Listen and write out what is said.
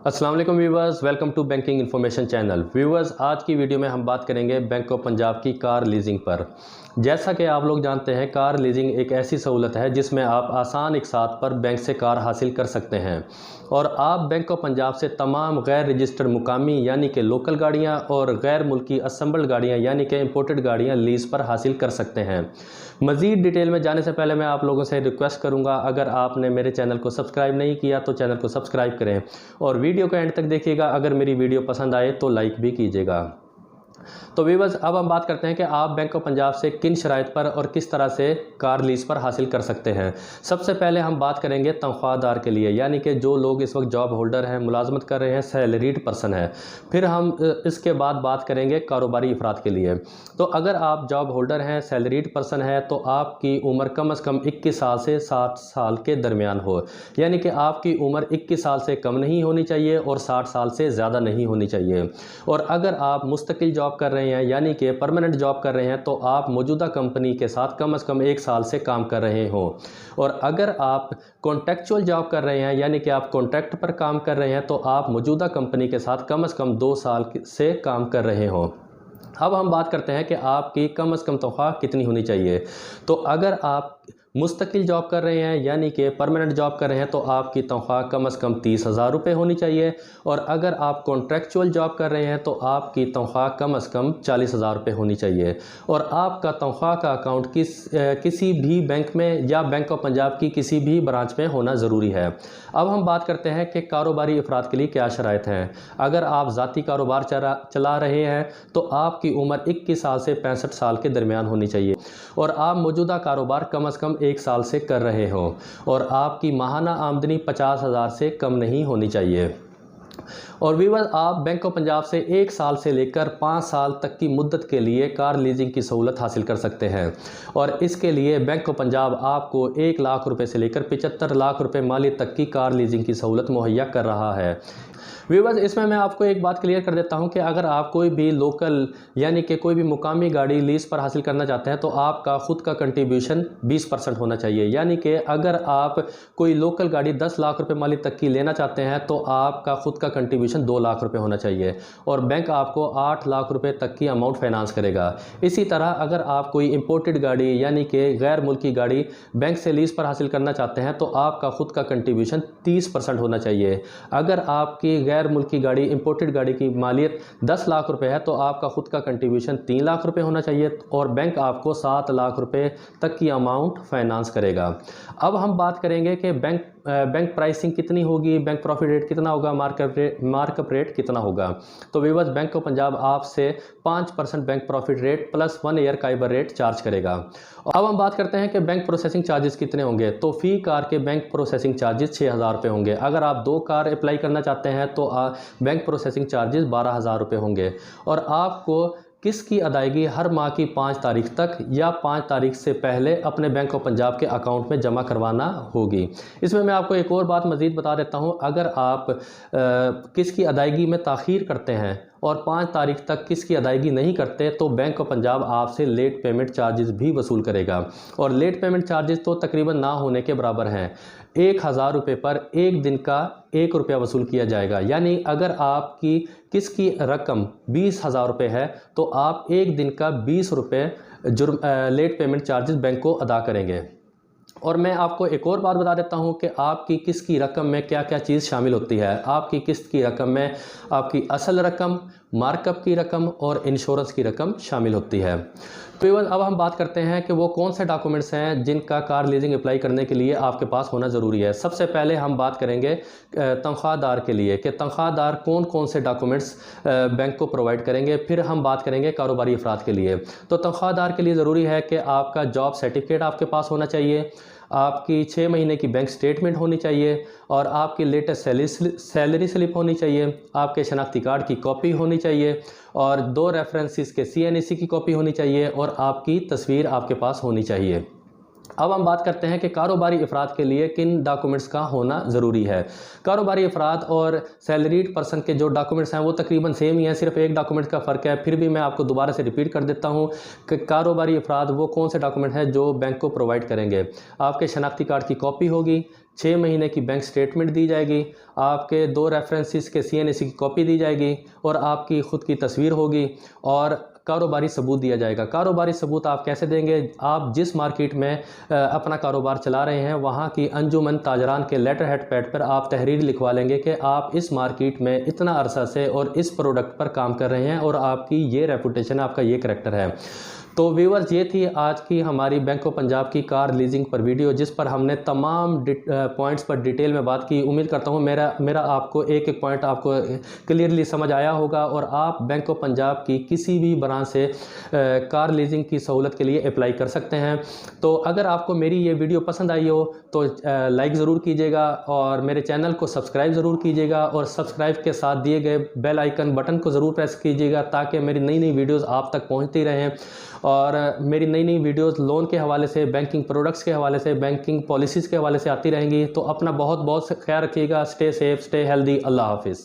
अस्सलाम वालेकुम viewers, welcome to banking information channel. Viewers, आज की वीडियो में हम बात करेंगे बैंक ऑफ पंजाब की कार लीजिंग पर। जैसा कि आप लोग जानते हैं, कार लीजिंग एक ऐसी सहूलत है जिसमें आप आसान एक साथ पर बैंक से कार हासिल कर सकते हैं और आप बैंक ऑफ पंजाब से तमाम गैर रजिस्टर्ड मुकामी यानी कि लोकल गाड़ियां और गैर मुल्की असम्बल्ड गाड़ियां यानी कि इंपोर्टेड गाड़ियां लीज पर हासिल कर सकते हैं। मज़ीद डिटेल में जाने से पहले मैं आप लोगों से रिक्वेस्ट करूंगा, अगर आपने मेरे चैनल को सब्सक्राइब नहीं किया तो चैनल को सब्सक्राइब करें और वीडियो को एंड तक देखिएगा। अगर मेरी वीडियो पसंद आए तो लाइक भी कीजिएगा। तो व्यूअर्स, अब हम बात करते हैं कि आप बैंक ऑफ पंजाब से किन शराइत पर और किस तरह से कार लीज पर हासिल कर सकते हैं। सबसे पहले हम बात करेंगे तनख्वाहदार के लिए, यानी कि जो लोग इस वक्त जॉब होल्डर हैं, मुलाजमत कर रहे हैं, सैलरीड पर्सन है। फिर हम इसके बाद बात करेंगे कारोबारी अफराद के लिए। तो अगर आप जॉब होल्डर हैं, सैलरीड पर्सन है, तो आपकी उम्र कम अज़ कम 21 साल से 60 साल के दरमियान हो, यानी कि आपकी उम्र 21 साल से कम नहीं होनी चाहिए और 60 साल से ज़्यादा नहीं होनी चाहिए। और अगर आप मुस्तकिल जॉब कर रहे हैं यानी कि परमानेंट जॉब कर रहे हैं तो आप मौजूदा कंपनी के साथ कम से कम 1 साल से काम कर रहे हो। और अगर आप कॉन्ट्रैक्चुअल जॉब कर रहे हैं यानी कि आप कॉन्ट्रैक्ट पर काम कर रहे हैं तो आप मौजूदा कंपनी के साथ कम से कम 2 साल से काम कर रहे हो। अब हम बात करते हैं कि आपकी कम से कम तनख्वाह कितनी होनी चाहिए। तो अगर आप मुस्तकिल जॉब कर रहे हैं यानी कि परमानेंट जॉब कर रहे हैं तो आपकी तनख्वाह कम से कम 30,000 रुपये होनी चाहिए। और अगर आप कॉन्ट्रैक्चुअल जॉब कर रहे हैं तो आपकी तनख्वाह कम से कम 40,000 रुपये होनी चाहिए। और आपका तनख्वाह का अकाउंट किसी भी बैंक में या बैंक ऑफ पंजाब की किसी भी ब्रांच में होना ज़रूरी है। अब हम बात करते हैं कि कारोबारी अफराद के लिए क्या शराइत हैं। अगर आप ज़ाती कारोबार चला रहे हैं तो आपकी उम्र 21 साल से 65 साल के दरमियान होनी चाहिए और आप मौजूदा कारोबार कम से कम 1 साल से कर रहे हो और आपकी माहाना आमदनी 50,000 से कम नहीं होनी चाहिए। और व्यूअर्स, आप बैंक ऑफ पंजाब से 1 साल से लेकर 5 साल तक की मुद्दत के लिए कार लीजिंग की सहूलत हासिल कर सकते हैं और इसके लिए बैंक ऑफ पंजाब आपको 1 लाख रुपए से लेकर 75 लाख रुपए माली तक की कार लीजिंग की सहूलत मुहैया कर रहा है। व्यूअर्स, इसमें मैं आपको एक बात क्लियर कर देता हूं कि अगर आप कोई भी लोकल यानी कि कोई भी मुकामी गाड़ी लीज पर हासिल करना चाहते हैं तो आपका खुद का कंट्रीब्यूशन 20% होना चाहिए। यानी कि अगर आप कोई लोकल गाड़ी 10 लाख रुपए माली तक की लेना चाहते हैं तो आपका खुद का कंट्रीब्यूशन 2 लाख रुपए होना चाहिए और बैंक आपको 8 लाख रुपए तक की अमाउंट फाइनेंस करेगा। इसी तरह अगर आप कोई इंपोर्टेड गाड़ी यानी कि गैर मुल्की गाड़ी बैंक से लीज पर हासिल करना चाहते हैं तो आपका खुद का कंट्रीब्यूशन 30% होना चाहिए। अगर आपकी गैर मुल्की गाड़ी इंपोर्टेड गाड़ी की मालियत 10 लाख रुपए है तो आपका खुद का कंट्रीब्यूशन 3 लाख रुपए होना चाहिए और बैंक आपको 7 लाख रुपए तक की अमाउंट फाइनेंस करेगा। अब हम बात करेंगे कि बैंक प्राइसिंग कितनी होगी, बैंक प्रॉफिट रेट कितना होगा, मार्कअप रेट कितना होगा। तो व्यूअर्स, बैंक ऑफ पंजाब आपसे 5% bank profit rate plus 1 year काइबर rate charge करेगा। अब हम बात करते हैं कि बैंक प्रोसेसिंग चार्जेस कितने होंगे। तो फी कार के बैंक प्रोसेसिंग चार्जेस 6,000 रुपये होंगे। अगर आप 2 कार अप्लाई करना चाहते हैं तो बैंक प्रोसेसिंग चार्जेस 12,000 रुपये होंगे और आपको किस्त की अदायगी हर माह की 5 तारीख तक या 5 तारीख से पहले अपने बैंक ऑफ पंजाब के अकाउंट में जमा करवाना होगी। इसमें मैं आपको एक और बात मज़ीद बता देता हूं, अगर आप किस्त की अदायगी में ताख़ीर करते हैं और 5 तारीख तक किस्त की अदायगी नहीं करते तो बैंक ऑफ पंजाब आपसे लेट पेमेंट चार्जेस भी वसूल करेगा और लेट पेमेंट चार्जेस तो तकरीबन ना होने के बराबर हैं। 1,000 रुपये पर 1 दिन का 1 रुपया वसूल किया जाएगा। यानी अगर आपकी किस्त की रकम 20,000 रुपये है तो आप 1 दिन का 20 रुपये लेट पेमेंट चार्जेस बैंक को अदा करेंगे। और मैं आपको एक और बात बता देता हूं कि आपकी किस्त की रकम में क्या क्या चीज़ शामिल होती है। आपकी किस्त की रकम में आपकी असल रकम, मार्कअप की रकम और इंश्योरेंस की रकम शामिल होती है। तो अब हम बात करते हैं कि वो कौन से डॉक्यूमेंट्स हैं जिनका कार लीजिंग अप्लाई करने के लिए आपके पास होना ज़रूरी है। सबसे पहले हम बात करेंगे तनख्वाहदार के लिए कि तनख्वाहदार कौन कौन से डॉक्यूमेंट्स बैंक को प्रोवाइड करेंगे। फिर हम बात करेंगे कारोबारी अफराद के लिए। तो तनख्वाहदार के लिए ज़रूरी है कि आपका जॉब सर्टिफिकेट आपके पास होना चाहिए, आपकी 6 महीने की बैंक स्टेटमेंट होनी चाहिए और आपकी लेटेस्ट सैलरी स्लिप होनी चाहिए, आपके शनाख्ती कार्ड की कॉपी होनी चाहिए और 2 रेफरेंसेस के CNEC की कॉपी होनी चाहिए और आपकी तस्वीर आपके पास होनी चाहिए। अब हम बात करते हैं कि कारोबारी अफराद के लिए किन डॉक्यूमेंट्स का होना ज़रूरी है। कारोबारी अफराद और सैलरीड पर्सन के जो डॉक्यूमेंट्स हैं वो तकरीबन सेम ही हैं, सिर्फ एक डॉक्यूमेंट का फ़र्क है। फिर भी मैं आपको दोबारा से रिपीट कर देता हूँ कि कारोबारी अफराद वो कौन से डॉक्यूमेंट हैं जो बैंक को प्रोवाइड करेंगे। आपके शनाख्ती कार्ड की कॉपी होगी, 6 महीने की बैंक स्टेटमेंट दी जाएगी, आपके 2 रेफरेंसेस के CNAC की कॉपी दी जाएगी और आपकी ख़ुद की तस्वीर होगी और कारोबारी सबूत दिया जाएगा। कारोबारी सबूत आप कैसे देंगे? आप जिस मार्केट में अपना कारोबार चला रहे हैं वहाँ की अंजुमन ताजरान के लेटर हेड पैड पर आप तहरीर लिखवा लेंगे कि आप इस मार्केट में इतना अरसा से और इस प्रोडक्ट पर काम कर रहे हैं और आपकी ये रेपुटेशन है, आपका ये करैक्टर है। तो व्यूअर्स, ये थी आज की हमारी बैंक ऑफ पंजाब की कार लीजिंग पर वीडियो, जिस पर हमने तमाम पॉइंट्स पर डिटेल में बात की। उम्मीद करता हूँ मेरा आपको एक एक पॉइंट आपको क्लियरली समझ आया होगा और आप बैंक ऑफ पंजाब की किसी भी ब्रांच से कार लीजिंग की सहूलत के लिए अप्लाई कर सकते हैं। तो अगर आपको मेरी ये वीडियो पसंद आई हो तो लाइक ज़रूर कीजिएगा और मेरे चैनल को सब्सक्राइब ज़रूर कीजिएगा और सब्सक्राइब के साथ दिए गए बेल आइकन बटन को ज़रूर प्रेस कीजिएगा ताकि मेरी नई नई वीडियोज़ आप तक पहुँचती रहें। और मेरी नई नई वीडियोस लोन के हवाले से, बैंकिंग प्रोडक्ट्स के हवाले से, बैंकिंग पॉलिसीज़ के हवाले से आती रहेंगी। तो अपना बहुत बहुत ख्याल रखिएगा। Stay safe, stay healthy. अल्लाह हाफिज़।